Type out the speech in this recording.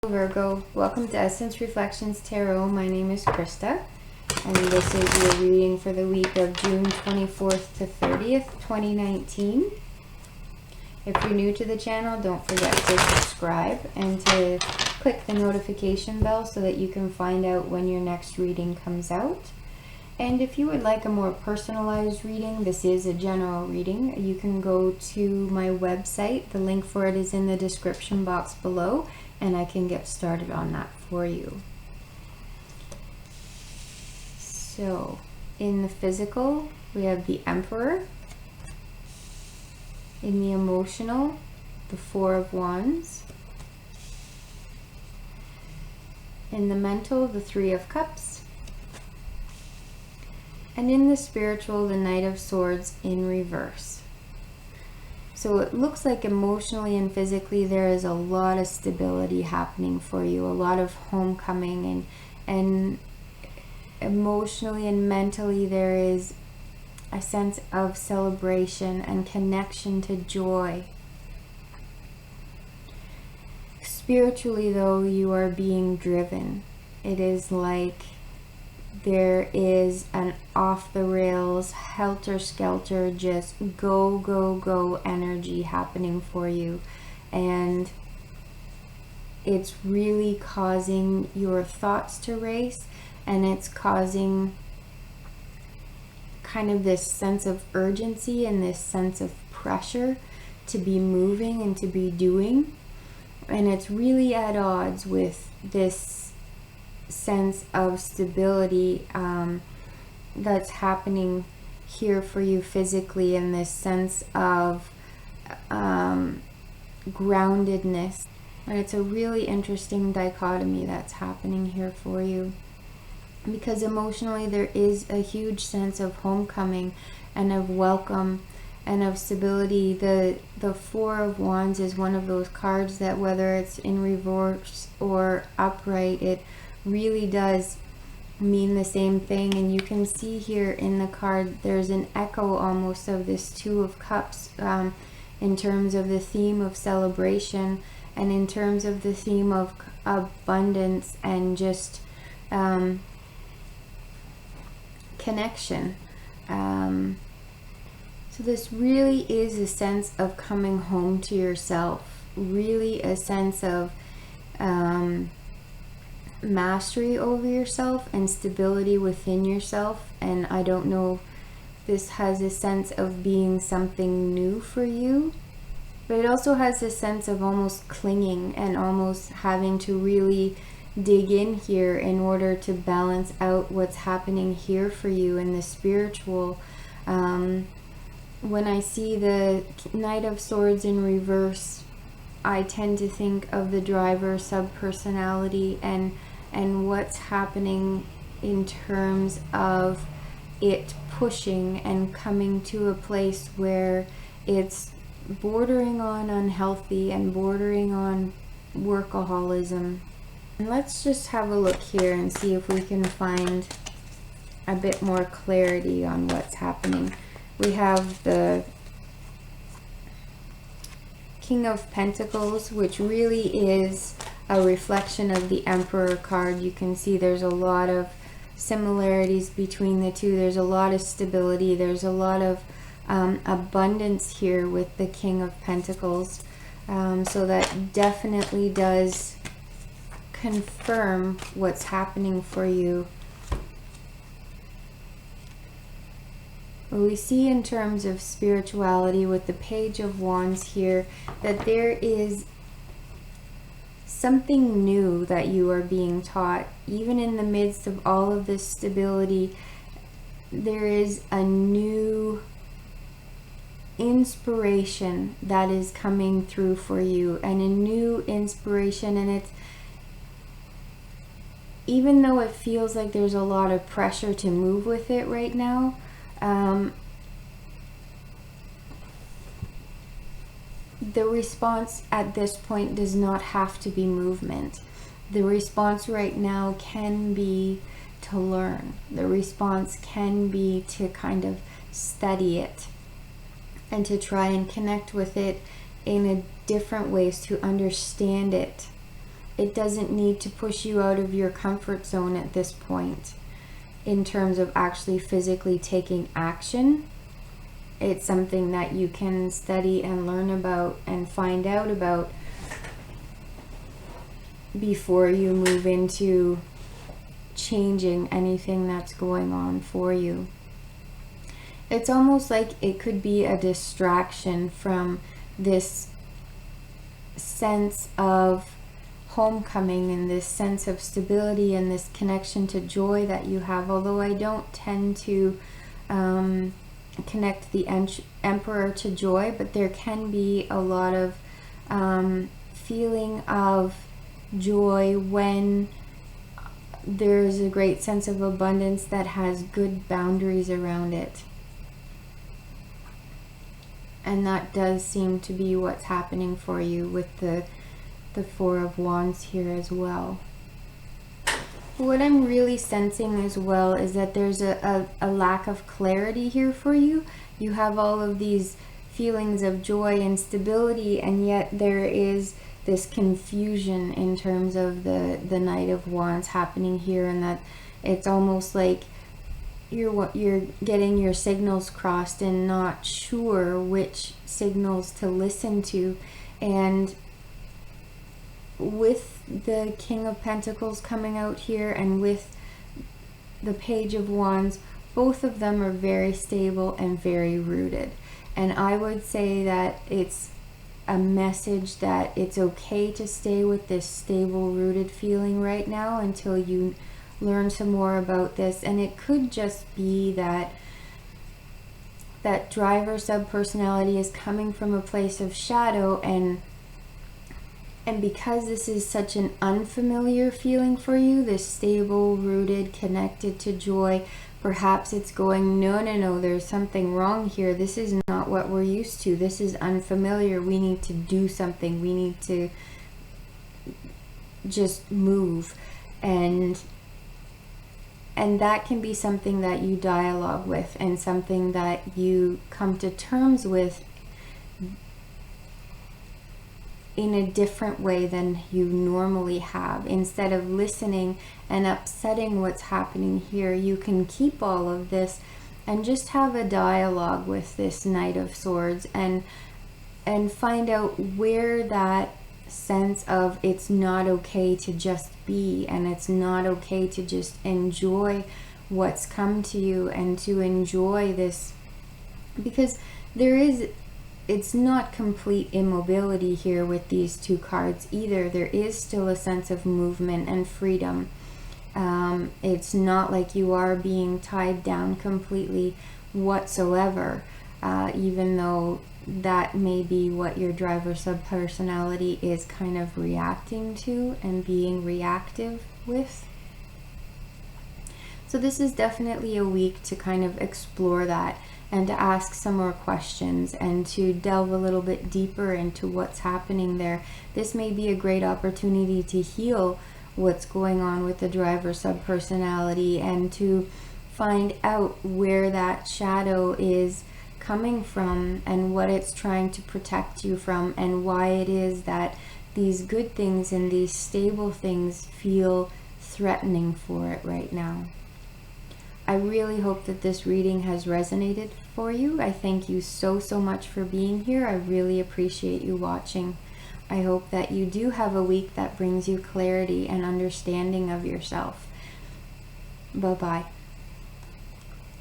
Virgo, welcome to Essence Reflections Tarot. My name is Krista, and this is your reading for the week of June 24th to 30th, 2019. If you're new to the channel, don't forget to subscribe and to click the notification bell so that you can find out when your next reading comes out. And if you would like a more personalized reading, this is a general reading, you can go to my website. The link for it is in the description box below, and I can get started on that for you. So, in the physical, we have the Emperor. In the emotional, the Four of Wands. In the mental, the Three of Cups. And in the spiritual, the Knight of Swords in reverse. So it looks like emotionally and physically there is a lot of stability happening for you, a lot of homecoming, and emotionally and mentally there is a sense of celebration and connection to joy. Spiritually though, you are being driven. It is like there is an off the rails, helter-skelter, just go, go, go energy happening for you. And it's really causing your thoughts to race, and it's causing kind of this sense of urgency and this sense of pressure to be moving and to be doing. And it's really at odds with this sense of stability that's happening here for you physically, and this sense of groundedness. And it's a really interesting dichotomy that's happening here for you, because emotionally there is a huge sense of homecoming and of welcome and of stability. The Four of Wands is one of those cards that, whether it's in reverse or upright, it really does mean the same thing. And you can see here in the card there's an echo almost of this Two of Cups in terms of the theme of celebration, and in terms of the theme of abundance and just connection. So this really is a sense of coming home to yourself, really a sense of mastery over yourself and stability within yourself. And I don't know, this has a sense of being something new for you, but it also has a sense of almost clinging and almost having to really dig in here in order to balance out what's happening here for you in the spiritual. When I see the Knight of Swords in reverse, I tend to think of the driver subpersonality and what's happening in terms of it pushing and coming to a place where it's bordering on unhealthy and bordering on workaholism. And let's just have a look here and see if we can find a bit more clarity on what's happening. We have the King of Pentacles, which really is a reflection of the Emperor card. You can see there's a lot of similarities between the two. There's a lot of stability. There's a lot of abundance here with the King of Pentacles. So that definitely does confirm what's happening for you. We see in terms of spirituality with the Page of Wands here that there is something new that you are being taught. Even in the midst of all of this stability, there is a new inspiration that is coming through for you, and a new inspiration. And it's, even though it feels like there's a lot of pressure to move with it right now, the response at this point does not have to be movement. The response right now can be to learn. The response can be to kind of study it and to try and connect with it in a different ways, to understand it it doesn't need to push you out of your comfort zone at this point in terms of actually physically taking action. It's something that you can study and learn about and find out about before you move into changing anything that's going on for you. It's almost like it could be a distraction from this sense of homecoming and this sense of stability and this connection to joy that you have. Although I don't tend to connect the Emperor to joy, but there can be a lot of feeling of joy when there's a great sense of abundance that has good boundaries around it. And that does seem to be what's happening for you with the Four of Wands here as well. What I'm really sensing as well is that there's a lack of clarity here for you. You have all of these feelings of joy and stability, and yet there is this confusion in terms of the Knight of Wands happening here, and that it's almost like you're getting your signals crossed and not sure which signals to listen to. And with the King of Pentacles coming out here and with the Page of Wands, both of them are very stable and very rooted. And I would say that it's a message that it's okay to stay with this stable, rooted feeling right now until you learn some more about this. And it could just be that that driver sub-personality is coming from a place of shadow, and because this is such an unfamiliar feeling for you, this stable, rooted, connected to joy, perhaps it's going, no, there's something wrong here. This is not what we're used to. This is unfamiliar. We need to do something. We need to just move. And that can be something that you dialogue with and something that you come to terms with in a different way than you normally have. Instead of listening and upsetting what's happening here, you can keep all of this and just have a dialogue with this Knight of Swords and find out where that sense of it's not okay to just be, and it's not okay to just enjoy what's come to you and to enjoy this, because it's not complete immobility here with these two cards either. There is still a sense of movement and freedom. It's not like you are being tied down completely whatsoever, even though that may be what your driver sub-personality is kind of reacting to and being reactive with. So this is definitely a week to kind of explore that and to ask some more questions and to delve a little bit deeper into what's happening there. This may be a great opportunity to heal what's going on with the driver sub-personality and to find out where that shadow is coming from and what it's trying to protect you from, and why it is that these good things and these stable things feel threatening for it right now. I really hope that this reading has resonated for you. I thank you so much for being here. I really appreciate you watching. I hope that you do have a week that brings you clarity and understanding of yourself. Bye-bye.